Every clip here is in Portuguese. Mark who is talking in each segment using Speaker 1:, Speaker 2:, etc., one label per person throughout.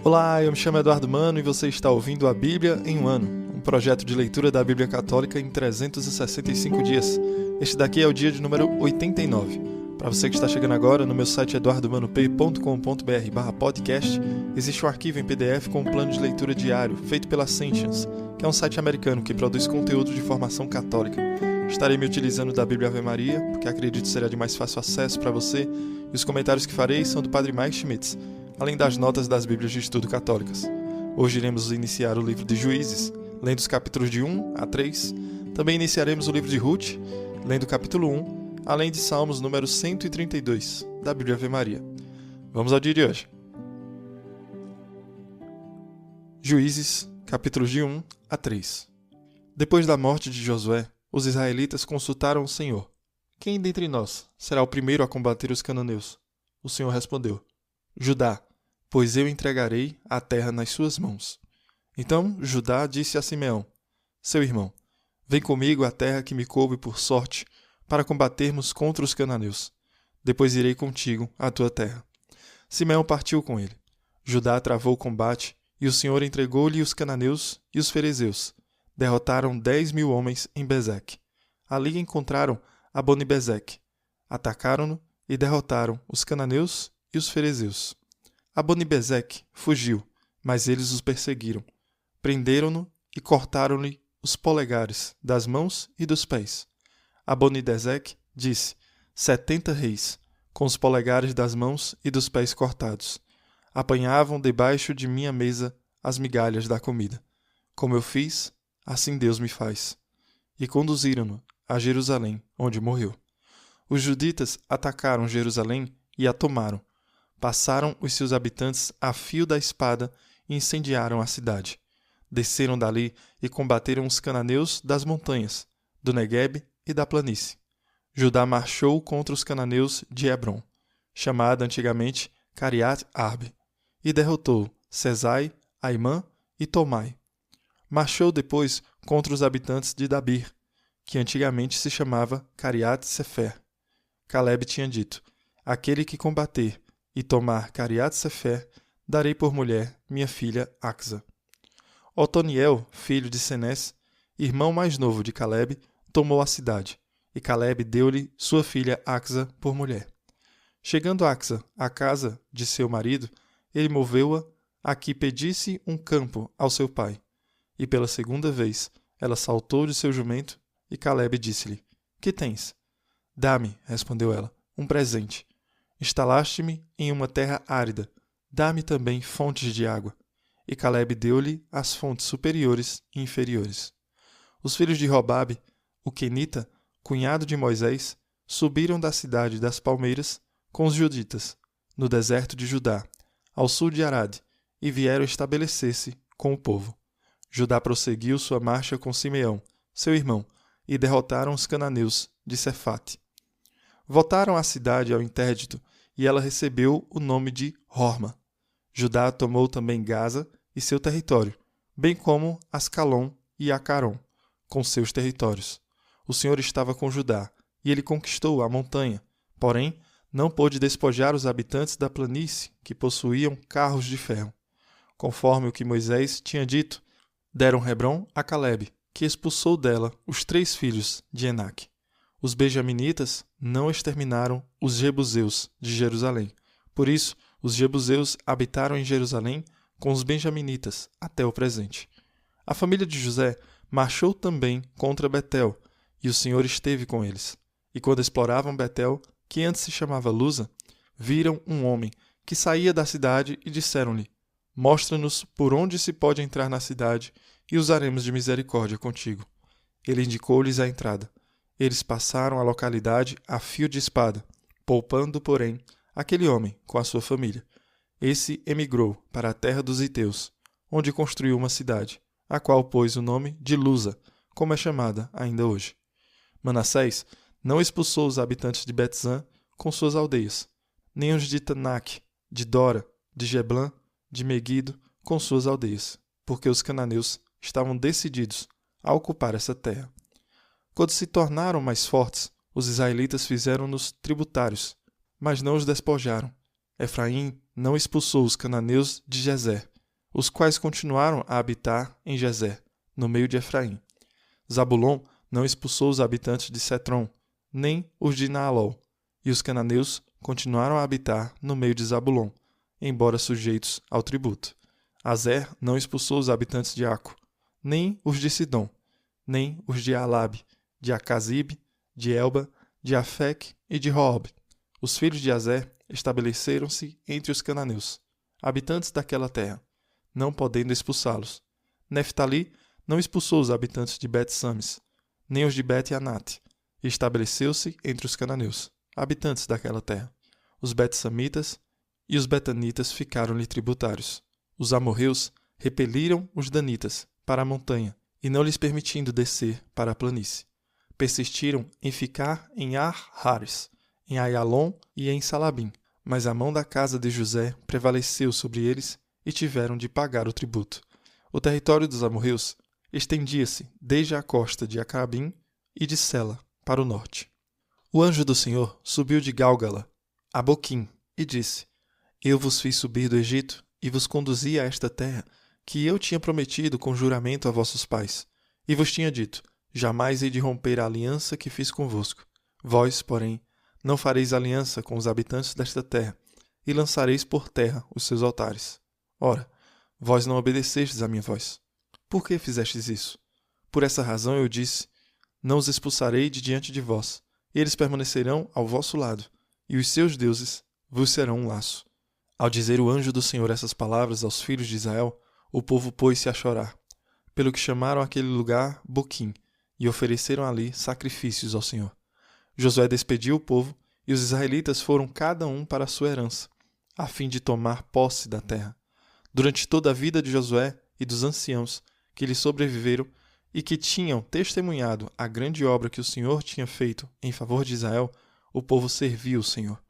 Speaker 1: Olá, eu me chamo Eduardo Mano e você está ouvindo a Bíblia em um ano, um projeto de leitura da Bíblia Católica em 365 dias. Este daqui é o dia de número 89. Para você que está chegando agora, no meu site eduardomanopay.com.br/podcast, existe um arquivo em PDF com um plano de leitura diário, feito pela Ascensions, que é um site americano que produz conteúdo de formação católica. Estarei me utilizando da Bíblia Ave Maria, porque acredito que será de mais fácil acesso para você, e os comentários que farei são do Padre Mike Schmitz, além das notas das Bíblias de Estudo Católicas. Hoje iremos iniciar o livro de Juízes, lendo os capítulos de 1 a 3. Também iniciaremos o livro de Ruth, lendo o capítulo 1, além de Salmos número 132, da Bíblia Ave Maria. Vamos ao dia de hoje. Juízes, capítulos de 1 a 3. Depois da morte de Josué, os israelitas consultaram o Senhor. Quem dentre nós será o primeiro a combater os cananeus? O Senhor respondeu: Judá, pois eu entregarei a terra nas suas mãos. Então Judá disse a Simeão, seu irmão: Vem comigo à terra que me coube por sorte, para combatermos contra os cananeus. Depois irei contigo à tua terra. Simeão partiu com ele. Judá travou o combate, e o Senhor entregou-lhe os cananeus e os ferezeus. Derrotaram 10.000 homens em Bezeque. Ali encontraram Aboni-Bezeque. Atacaram-no e derrotaram os cananeus e os ferezeus. Aboni-Bezeque fugiu, mas eles os perseguiram. Prenderam-no e cortaram-lhe os polegares das mãos e dos pés. Aboni-Bezeque disse: 70 reis, com os polegares das mãos e dos pés cortados, apanhavam debaixo de minha mesa as migalhas da comida. Como eu fiz, assim Deus me faz. E conduziram-no a Jerusalém, onde morreu. Os juditas atacaram Jerusalém e a tomaram. Passaram os seus habitantes a fio da espada e incendiaram a cidade. Desceram dali e combateram os cananeus das montanhas, do Neguebe e da planície. Judá marchou contra os cananeus de Hebrom, chamada antigamente Cariat-Arbe, e derrotou Sesai, Aimã e Tomai. Marchou depois contra os habitantes de Dabir, que antigamente se chamava Cariat-Sefer. Calebe tinha dito: Aquele que combater e tomar Cariat-Sefer, darei por mulher minha filha Axa. Otoniel, filho de Senés, irmão mais novo de Calebe, tomou a cidade, e Calebe deu-lhe sua filha Axa por mulher. Chegando Axa à casa de seu marido, ele moveu-a a que pedisse um campo ao seu pai. E pela segunda vez ela saltou de seu jumento, e Calebe disse-lhe: Que tens? Dá-me, respondeu ela, um presente. Instalaste-me em uma terra árida, dá-me também fontes de água. E Calebe deu-lhe as fontes superiores e inferiores. Os filhos de Robabe, o quenita, cunhado de Moisés, subiram da cidade das palmeiras com os juditas, no deserto de Judá, ao sul de Arade, e vieram estabelecer-se com o povo. Judá prosseguiu sua marcha com Simeão, seu irmão, e derrotaram os cananeus de Cefate. Voltaram à cidade ao interdito, e ela recebeu o nome de Horma. Judá tomou também Gaza e seu território, bem como Ascalon e Acaron, com seus territórios. O Senhor estava com Judá, e ele conquistou a montanha, porém não pôde despojar os habitantes da planície, que possuíam carros de ferro. Conforme o que Moisés tinha dito, deram Hebrom a Calebe, que expulsou dela os 3 filhos de Enaque. Os benjaminitas não exterminaram os jebuseus de Jerusalém. Por isso, os jebuseus habitaram em Jerusalém com os benjaminitas até o presente. A família de José marchou também contra Betel, e o Senhor esteve com eles. E quando exploravam Betel, que antes se chamava Luza, viram um homem que saía da cidade e disseram-lhe: Mostra-nos por onde se pode entrar na cidade e usaremos de misericórdia contigo. Ele indicou-lhes a entrada. Eles passaram a localidade a fio de espada, poupando, porém, aquele homem com a sua família. Esse emigrou para a terra dos Iteus, onde construiu uma cidade, a qual pôs o nome de Luza, como é chamada ainda hoje. Manassés não expulsou os habitantes de Betzã com suas aldeias, nem os de Tanak, de Dora, de Jeblã, de Meguido, com suas aldeias, porque os cananeus estavam decididos a ocupar essa terra. Quando se tornaram mais fortes, os israelitas fizeram-nos tributários, mas não os despojaram. Efraim não expulsou os cananeus de Gezer, os quais continuaram a habitar em Gezer, no meio de Efraim. Zabulon não expulsou os habitantes de Cetron, nem os de Naalol, e os cananeus continuaram a habitar no meio de Zabulon, embora sujeitos ao tributo. Azer não expulsou os habitantes de Aco, nem os de Sidom, nem os de Alabe, de Acazib, de Elba, de Afec e de Roob. Os filhos de Azer estabeleceram-se entre os cananeus, habitantes daquela terra, não podendo expulsá-los. Neftali não expulsou os habitantes de Bet-Sames, nem os de Bet-Anate, e estabeleceu-se entre os cananeus, habitantes daquela terra. Os Bet-Samitas e os Betanitas ficaram-lhe tributários. Os amorreus repeliram os danitas para a montanha, e não lhes permitindo descer para a planície. Persistiram em ficar em Ar-Hares, em Aialon e em Salabim, mas a mão da casa de José prevaleceu sobre eles e tiveram de pagar o tributo. O território dos amorreus estendia-se desde a costa de Acabim e de Sela para o norte. O anjo do Senhor subiu de Gálgala a Boquim e disse: Eu vos fiz subir do Egito e vos conduzi a esta terra que eu tinha prometido com juramento a vossos pais. E vos tinha dito: Jamais hei de romper a aliança que fiz convosco. Vós, porém, não fareis aliança com os habitantes desta terra, e lançareis por terra os seus altares. Ora, vós não obedecestes à minha voz. Por que fizestes isso? Por essa razão eu disse: Não os expulsarei de diante de vós. Eles permanecerão ao vosso lado, e os seus deuses vos serão um laço. Ao dizer o anjo do Senhor essas palavras aos filhos de Israel, o povo pôs-se a chorar, pelo que chamaram aquele lugar Boquim, e ofereceram ali sacrifícios ao Senhor. Josué despediu o povo, e os israelitas foram cada um para a sua herança, a fim de tomar posse da terra. Durante toda a vida de Josué e dos anciãos que lhe sobreviveram e que tinham testemunhado a grande obra que o Senhor tinha feito em favor de Israel, o povo serviu o Senhor.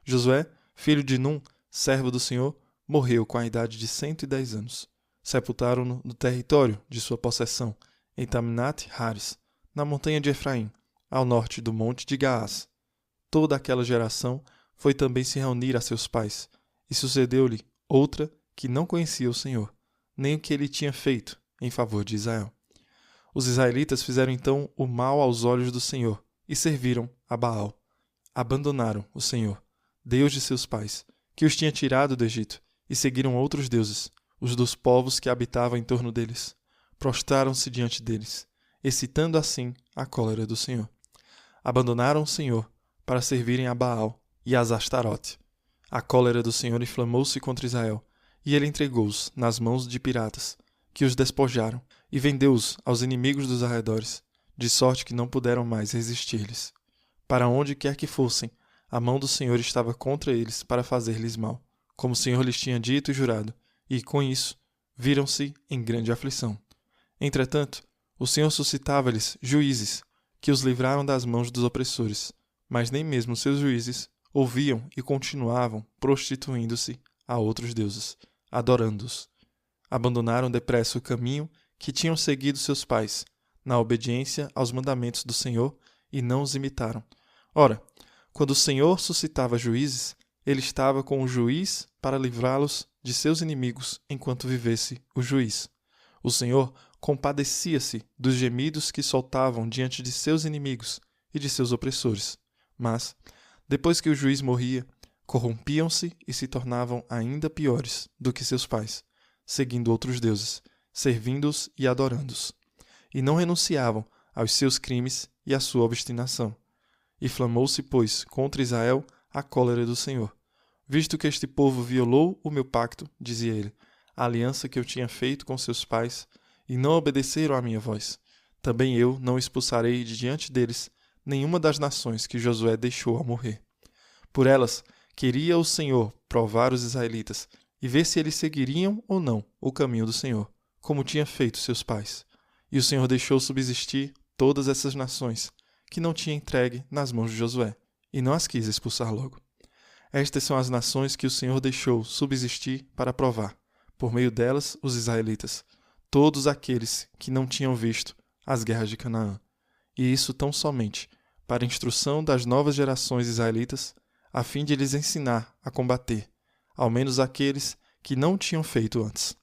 Speaker 1: Josué, filho de Num, servo do Senhor, morreu com a idade de 110 anos. Sepultaram-no no território de sua possessão, em Tamnat-Hares, na montanha de Efraim, ao norte do monte de Gaás. Toda aquela geração foi também se reunir a seus pais, e sucedeu-lhe outra que não conhecia o Senhor, nem o que ele tinha feito em favor de Israel. Os israelitas fizeram então o mal aos olhos do Senhor, e serviram a Baal. Abandonaram o Senhor, Deus de seus pais, que os tinha tirado do Egito, e seguiram outros deuses, os dos povos que habitavam em torno deles. Prostraram-se diante deles, excitando assim a cólera do Senhor. Abandonaram o Senhor para servirem a Baal e a Astarote. A cólera do Senhor inflamou-se contra Israel, e ele entregou-os nas mãos de piratas, que os despojaram, e vendeu-os aos inimigos dos arredores, de sorte que não puderam mais resistir-lhes. Para onde quer que fossem, a mão do Senhor estava contra eles para fazer-lhes mal, como o Senhor lhes tinha dito e jurado, e, com isso, viram-se em grande aflição. Entretanto, o Senhor suscitava-lhes juízes, que os livraram das mãos dos opressores, mas nem mesmo seus juízes ouviam e continuavam prostituindo-se a outros deuses, adorando-os. Abandonaram depressa o caminho que tinham seguido seus pais, na obediência aos mandamentos do Senhor, e não os imitaram. Ora, quando o Senhor suscitava juízes, ele estava com o juiz para livrá-los de seus inimigos enquanto vivesse o juiz. O Senhor compadecia-se dos gemidos que soltavam diante de seus inimigos e de seus opressores. Mas, depois que o juiz morria, corrompiam-se e se tornavam ainda piores do que seus pais, seguindo outros deuses, servindo-os e adorando-os. E não renunciavam aos seus crimes e à sua obstinação. Inflamou-se, pois, contra Israel a cólera do Senhor. Visto que este povo violou o meu pacto, dizia ele, a aliança que eu tinha feito com seus pais, e não obedeceram à minha voz, também eu não expulsarei de diante deles nenhuma das nações que Josué deixou ao morrer. Por elas queria o Senhor provar os israelitas e ver se eles seguiriam ou não o caminho do Senhor, como tinha feito seus pais. E o Senhor deixou subsistir todas essas nações, que não tinha entregue nas mãos de Josué, e não as quis expulsar logo. Estas são as nações que o Senhor deixou subsistir para provar, por meio delas, os israelitas, todos aqueles que não tinham visto as guerras de Canaã. E isso tão somente para a instrução das novas gerações israelitas, a fim de lhes ensinar a combater, ao menos aqueles que não tinham feito antes.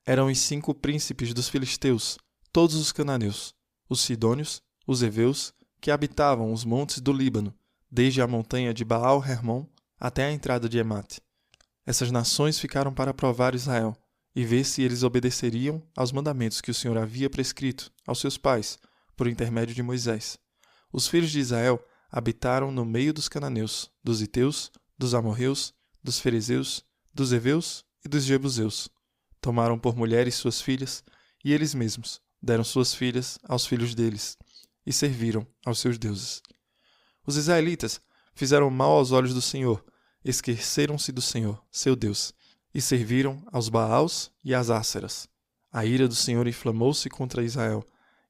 Speaker 1: eram os 5 príncipes dos filisteus, todos os cananeus, os sidônios, os heveus, que habitavam os montes do Líbano, desde a montanha de Baal-Hermon até a entrada de Emate. Essas nações ficaram para provar Israel e ver se eles obedeceriam aos mandamentos que o Senhor havia prescrito aos seus pais, por intermédio de Moisés. Os filhos de Israel habitaram no meio dos cananeus, dos heteus, dos amorreus, dos ferezeus, dos heveus e dos jebuseus. Tomaram por mulheres suas filhas, e eles mesmos deram suas filhas aos filhos deles, e serviram aos seus deuses. Os israelitas fizeram mal aos olhos do Senhor, esqueceram-se do Senhor, seu Deus, e serviram aos Baals e às Áceras. A ira do Senhor inflamou-se contra Israel,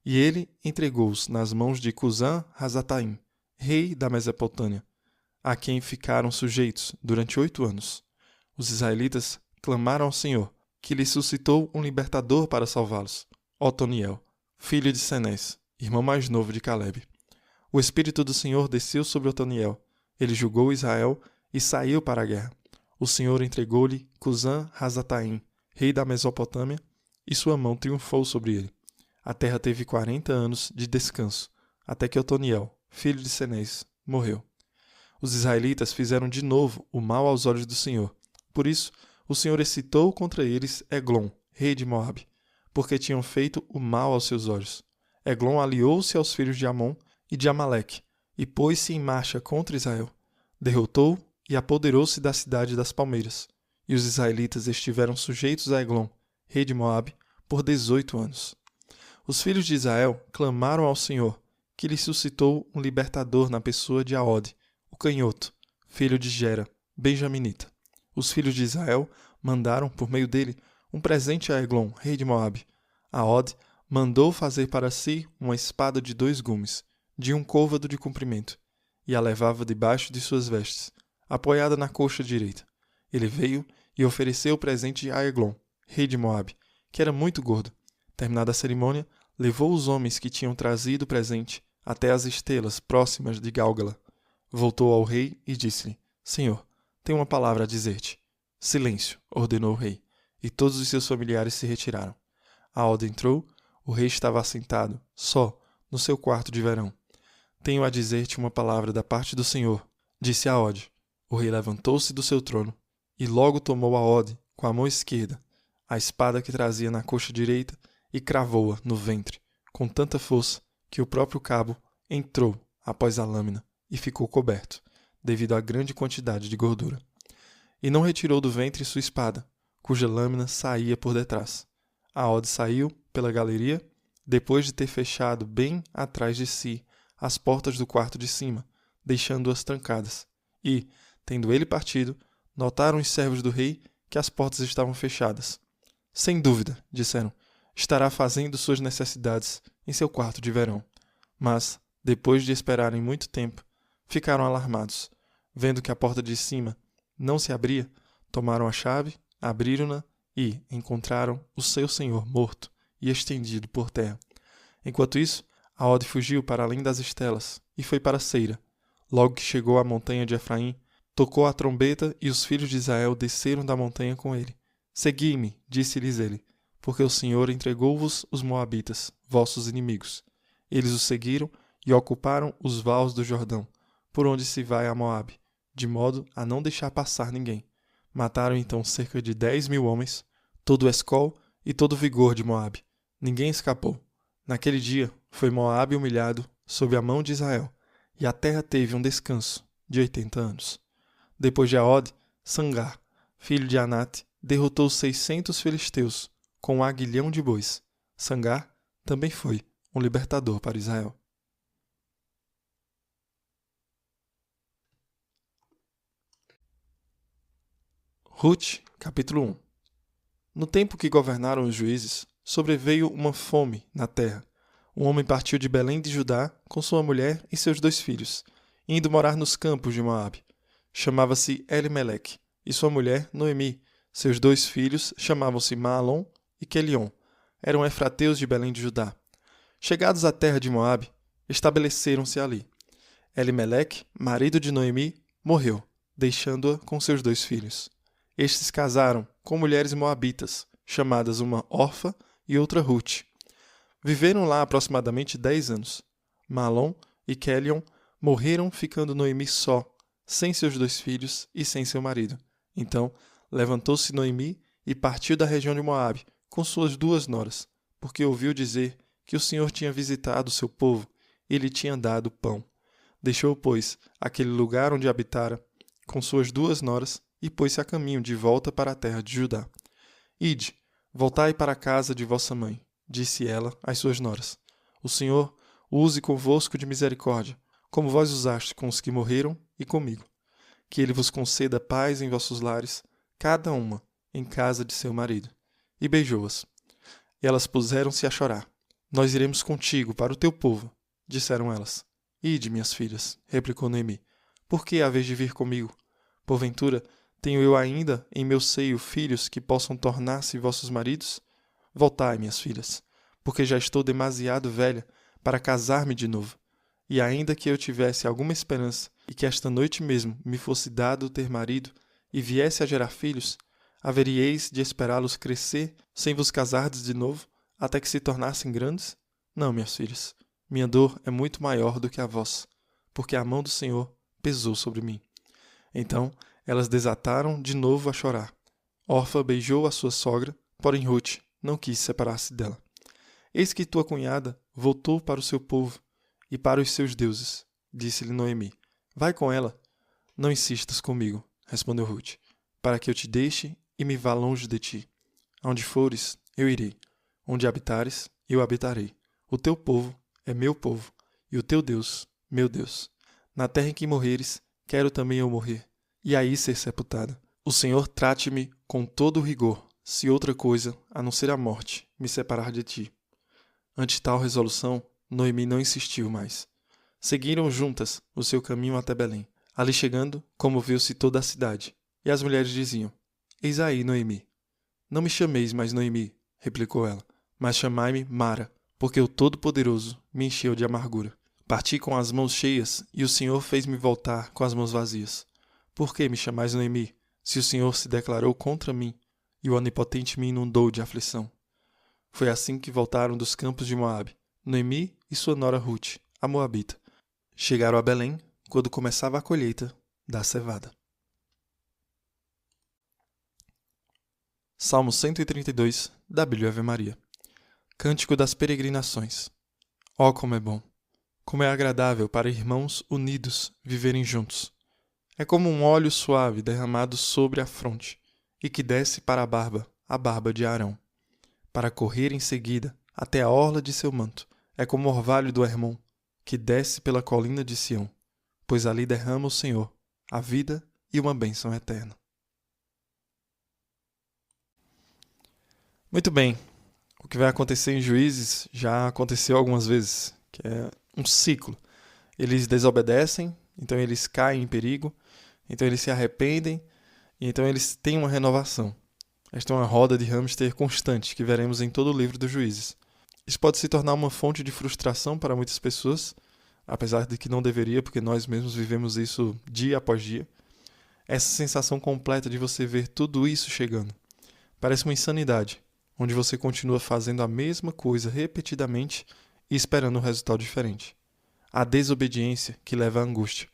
Speaker 1: e ele entregou-os nas mãos de Cusã-Rasataim, rei da Mesopotâmia, a quem ficaram sujeitos durante 8 anos. Os israelitas clamaram ao Senhor, que lhes suscitou um libertador para salvá-los, Otoniel, filho de Cenés, irmão mais novo de Calebe. O Espírito do Senhor desceu sobre Otoniel. Ele julgou Israel e saiu para a guerra. O Senhor entregou-lhe Cusã-Rasataim, rei da Mesopotâmia, e sua mão triunfou sobre ele. A terra teve 40 anos de descanso, até que Otoniel, filho de Cenés, morreu. Os israelitas fizeram de novo o mal aos olhos do Senhor. Por isso, o Senhor excitou contra eles Eglon, rei de Moabe, porque tinham feito o mal aos seus olhos. Eglon aliou-se aos filhos de Amon e de Amaleque, e pôs-se em marcha contra Israel. Derrotou e apoderou-se da cidade das palmeiras. E os israelitas estiveram sujeitos a Eglon, rei de Moabe, por 18 anos. Os filhos de Israel clamaram ao Senhor, que lhes suscitou um libertador na pessoa de Aode, o canhoto, filho de Gera, benjaminita. Os filhos de Israel mandaram, por meio dele, um presente a Eglon, rei de Moabe. Aode mandou fazer para si uma espada de 2 gumes, de 1 côvado de comprimento, e a levava debaixo de suas vestes, apoiada na coxa direita. Ele veio e ofereceu o presente a Eglon, rei de Moabe, que era muito gordo. Terminada a cerimônia, levou os homens que tinham trazido o presente até as estelas próximas de Gálgala. Voltou ao rei e disse-lhe: Senhor, tenho uma palavra a dizer-te. Silêncio, ordenou o rei, e todos os seus familiares se retiraram. Aode entrou, o rei estava assentado, só, no seu quarto de verão. Tenho a dizer-te uma palavra da parte do Senhor, disse Aode. O rei levantou-se do seu trono, e logo tomou Aode com a mão esquerda, a espada que trazia na coxa direita, e cravou-a no ventre, com tanta força que o próprio cabo entrou após a lâmina e ficou coberto, devido à grande quantidade de gordura. E não retirou do ventre sua espada, cuja lâmina saía por detrás. Aode saiu pela galeria, depois de ter fechado bem atrás de si as portas do quarto de cima, deixando-as trancadas. E, tendo ele partido, notaram os servos do rei que as portas estavam fechadas. Sem dúvida, disseram, estará fazendo suas necessidades em seu quarto de verão. Mas, depois de esperarem muito tempo, ficaram alarmados. Vendo que a porta de cima não se abria, tomaram a chave, abriram-na e encontraram o seu senhor morto e estendido por terra. Enquanto isso, Aode fugiu para além das estelas e foi para Seira. Logo que chegou à montanha de Efraim, tocou a trombeta e os filhos de Israel desceram da montanha com ele. Segui-me, disse-lhes ele, porque o Senhor entregou-vos os moabitas, vossos inimigos. Eles os seguiram e ocuparam os vales do Jordão, por onde se vai a Moabe, de modo a não deixar passar ninguém. Mataram então cerca de 10.000 homens, todo o Escol e todo o vigor de Moabe. Ninguém escapou. Naquele dia foi Moabe humilhado sob a mão de Israel, e a terra teve um descanso de 80 anos. Depois de Aode, Sangar, filho de Anate, derrotou 600 filisteus com um aguilhão de bois. Sangar também foi um libertador para Israel. Rute, capítulo 1. No tempo que governaram os juízes, sobreveio uma fome na terra. Um homem partiu de Belém de Judá com sua mulher e seus 2 filhos, indo morar nos campos de Moabe. Chamava-se Elimeleque, e sua mulher Noemi. Seus 2 filhos chamavam-se Maalon e Quelion. Eram efrateus de Belém de Judá. Chegados à terra de Moabe, estabeleceram-se ali. Elimeleque, marido de Noemi, morreu, deixando-a com seus 2 filhos. Estes casaram com mulheres moabitas, chamadas uma Orfa e outra Ruth. Viveram lá aproximadamente 10 anos. Mahlon e Quelion morreram, ficando Noemi só, sem seus 2 filhos e sem seu marido. Então levantou-se Noemi e partiu da região de Moabe, com suas 2 noras, porque ouviu dizer que o Senhor tinha visitado o seu povo e lhe tinha dado pão. Deixou, pois, aquele lugar onde habitara, com suas 2 noras, e pôs-se a caminho de volta para a terra de Judá. Ide, voltai para a casa de vossa mãe, disse ela às suas noras. O Senhor use convosco de misericórdia, como vós usaste com os que morreram e comigo. Que ele vos conceda paz em vossos lares, cada uma em casa de seu marido. E beijou-as. E elas puseram-se a chorar. Nós iremos contigo para o teu povo, disseram elas. Ide, minhas filhas, replicou Noemi. Por que haveis de vir comigo? Porventura, tenho eu ainda em meu seio filhos que possam tornar-se vossos maridos? Voltai, minhas filhas, porque já estou demasiado velha para casar-me de novo. E ainda que eu tivesse alguma esperança e que esta noite mesmo me fosse dado ter marido e viesse a gerar filhos, haveríeis de esperá-los crescer sem vos casardes de novo, até que se tornassem grandes? Não, minhas filhas, minha dor é muito maior do que a vossa, porque a mão do Senhor pesou sobre mim. Então elas desataram de novo a chorar. Orfa beijou a sua sogra, porém Ruth não quis separar-se dela. Eis que tua cunhada voltou para o seu povo e para os seus deuses, disse-lhe Noemi. Vai com ela. Não insistas comigo, respondeu Ruth, para que eu te deixe e me vá longe de ti. Aonde fores, eu irei. Onde habitares, eu habitarei. O teu povo é meu povo, e o teu Deus, meu Deus. Na terra em que morreres, quero também eu morrer, e aí ser sepultada. O Senhor trate-me com todo o rigor, se outra coisa, a não ser a morte, me separar de ti. Ante tal resolução, Noemi não insistiu mais. Seguiram juntas o seu caminho até Belém. Ali chegando, comoveu-se toda a cidade, e as mulheres diziam, Eis aí, Noemi. Não me chameis mais Noemi, replicou ela, mas chamai-me Mara, porque o Todo-Poderoso me encheu de amargura. Parti com as mãos cheias, e o Senhor fez-me voltar com as mãos vazias. Por que me chamais Noemi, se o Senhor se declarou contra mim, e o Onipotente me inundou de aflição? Foi assim que voltaram dos campos de Moabe, Noemi e sua nora Ruth, a Moabita. Chegaram a Belém, quando começava a colheita da cevada. Salmo 132, da Bíblia Ave Maria. Cântico das Peregrinações. Ó, como é bom! Como é agradável para irmãos unidos viverem juntos. É como um óleo suave derramado sobre a fronte, e que desce para a barba de Arão, para correr em seguida até a orla de seu manto. É como o orvalho do Hermon, que desce pela colina de Sião, pois ali derrama o Senhor a vida e uma bênção eterna. Muito bem, o que vai acontecer em Juízes já aconteceu algumas vezes, que é um ciclo. Eles desobedecem, então eles caem em perigo, então eles se arrependem, e então eles têm uma renovação. Esta é uma roda de hamster constante que veremos em todo o livro dos Juízes. Isso pode se tornar uma fonte de frustração para muitas pessoas, apesar de que não deveria, porque nós mesmos vivemos isso dia após dia. Essa sensação completa de você ver tudo isso chegando. Parece uma insanidade, onde você continua fazendo a mesma coisa repetidamente e esperando um resultado diferente. A desobediência que leva à angústia.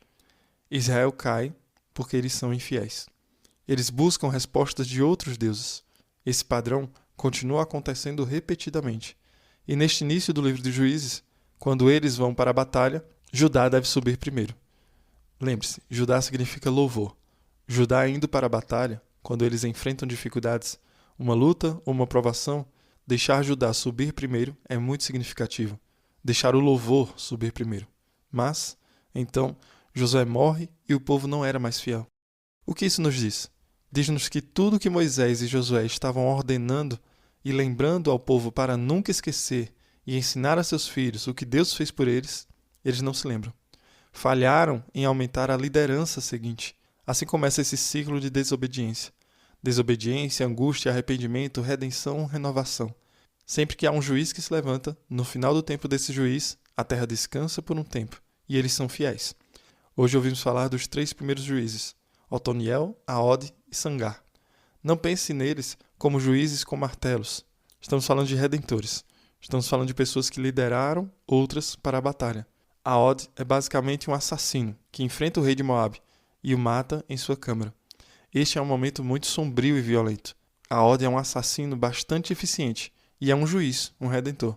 Speaker 1: Israel cai porque eles são infiéis. Eles buscam respostas de outros deuses. Esse padrão continua acontecendo repetidamente. E neste início do livro de Juízes, quando eles vão para a batalha, Judá deve subir primeiro. Lembre-se, Judá significa louvor. Judá indo para a batalha, quando eles enfrentam dificuldades, uma luta ou uma provação, deixar Judá subir primeiro é muito significativo. Deixar o louvor subir primeiro. Mas, então, Josué morre e o povo não era mais fiel. O que isso nos diz? Diz-nos que tudo que Moisés e Josué estavam ordenando e lembrando ao povo para nunca esquecer e ensinar a seus filhos o que Deus fez por eles, eles não se lembram. Falharam em aumentar a liderança seguinte. Assim começa esse ciclo de desobediência. Desobediência, angústia, arrependimento, redenção, renovação. Sempre que há um juiz que se levanta, no final do tempo desse juiz, a terra descansa por um tempo, e eles são fiéis. Hoje ouvimos falar dos 3 primeiros juízes, Otoniel, Aode e Sangar. Não pense neles como juízes com martelos. Estamos falando de redentores. Estamos falando de pessoas que lideraram outras para a batalha. A Og é basicamente um assassino que enfrenta o rei de Moabe e o mata em sua câmara. Este é um momento muito sombrio e violento. A Og é um assassino bastante eficiente e é um juiz, um redentor.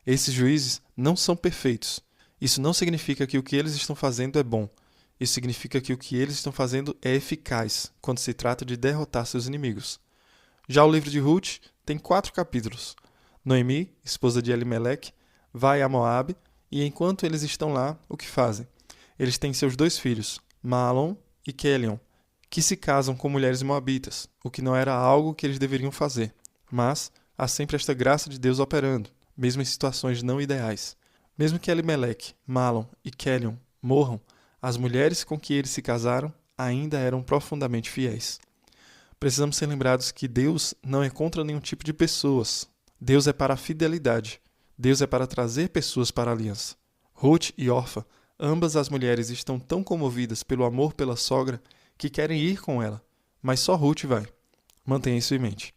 Speaker 1: Esses juízes não são perfeitos. Isso não significa que o que eles estão fazendo é bom. Isso significa que o que eles estão fazendo é eficaz quando se trata de derrotar seus inimigos. Já o livro de Ruth tem 4 capítulos. Noemi, esposa de Elimeleque, vai a Moabe e enquanto eles estão lá, o que fazem? Eles têm seus 2 filhos, Mahlon e Quelion, que se casam com mulheres moabitas, o que não era algo que eles deveriam fazer. Mas há sempre esta graça de Deus operando, mesmo em situações não ideais. Mesmo que Elimeleque, Mahlon e Quelion morram, as mulheres com que eles se casaram ainda eram profundamente fiéis. Precisamos ser lembrados que Deus não é contra nenhum tipo de pessoas. Deus é para a fidelidade. Deus é para trazer pessoas para a aliança. Ruth e Orfa, ambas as mulheres estão tão comovidas pelo amor pela sogra que querem ir com ela, mas só Ruth vai. Mantenha isso em mente.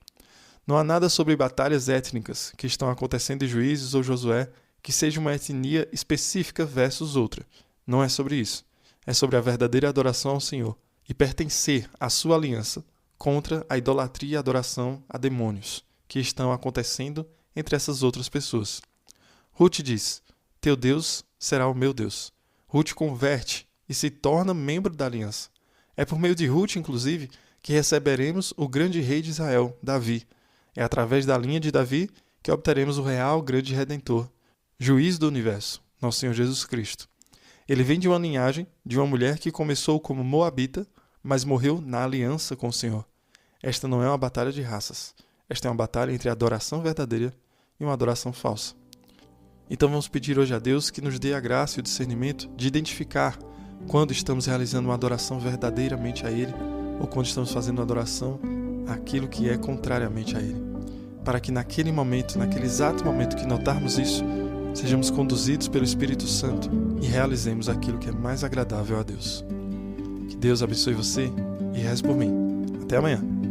Speaker 1: Não há nada sobre batalhas étnicas que estão acontecendo em Juízes ou Josué que seja uma etnia específica versus outra. Não é sobre isso. É sobre a verdadeira adoração ao Senhor e pertencer à sua aliança contra a idolatria e a adoração a demônios que estão acontecendo entre essas outras pessoas. Ruth diz: teu Deus será o meu Deus. Ruth converte e se torna membro da aliança. É por meio de Ruth, inclusive, que receberemos o grande rei de Israel, Davi. É através da linha de Davi que obteremos o real grande redentor, juiz do universo, nosso Senhor Jesus Cristo. Ele vem de uma linhagem de uma mulher que começou como moabita, mas morreu na aliança com o Senhor. Esta não é uma batalha de raças. Esta é uma batalha entre a adoração verdadeira e uma adoração falsa. Então vamos pedir hoje a Deus que nos dê a graça e o discernimento de identificar quando estamos realizando uma adoração verdadeiramente a Ele ou quando estamos fazendo uma adoração àquilo que é contrariamente a Ele. Para que naquele momento, naquele exato momento que notarmos isso, sejamos conduzidos pelo Espírito Santo e realizemos aquilo que é mais agradável a Deus. Que Deus abençoe você e reze por mim. Até amanhã.